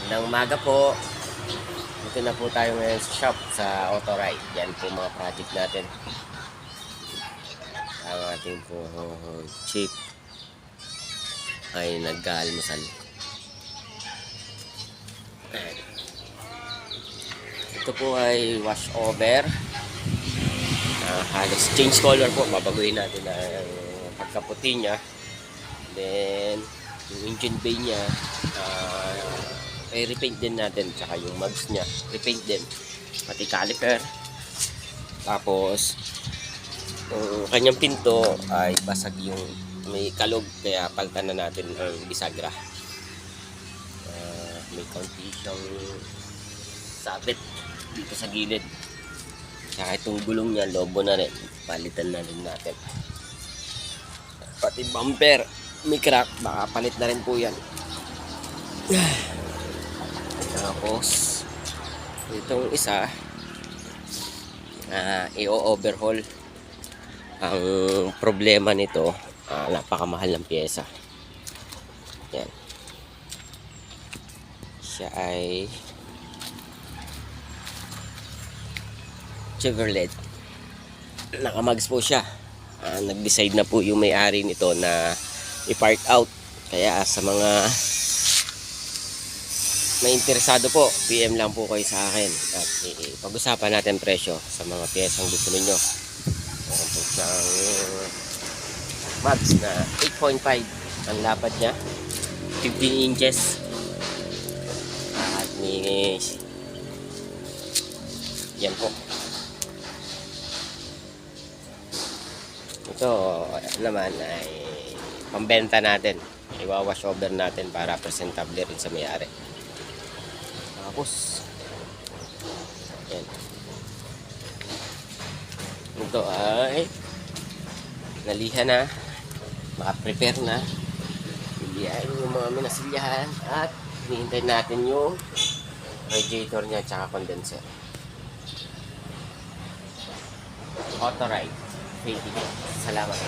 Magandang umaga po. Dito na po tayo ngayon sa shop sa Autoride. Yan po mga project natin. Ang ating po chief ay nag-aalmusal. Ito po ay wash over. Halos change color po. Babaguhin natin ang pagkaputi niya. Then yung engine bay niya repaint din natin, tsaka yung mugs niya repaint din, pati caliper. Tapos yung kanyang pinto ay basag, yung may kalog, kaya palitan na natin ang bisagra. May konti siyang sabit dito sa gilid, tsaka itong gulong niya lobo na rin, palitan na rin natin. Pati bumper may crack, baka palit na rin po yan. Tapos itong isa i-overhaul. Ang problema nito, napakamahal ng pyesa. Yan, siya ay Chevrolet, nakamags po siya. Nag-decide na po yung may-ari nito na i-park out. Kaya sa mga may interesado po, PM lang po kayo sa akin at pag-usapan natin presyo sa mga piyesang gusto ninyo. Meron po siyang mags na 8.5 ang lapad niya, 15 inches, at may yan po. Ito naman ay pambenta natin, iwawash over natin para presentable rin sa may-ari. Tapos yan, ito ay nalihan na, maka-prepare na, ilihain yung mga minasilyahan at hinihintay natin yung radiator niya at condenser. Autoride. Thank you. Salamat.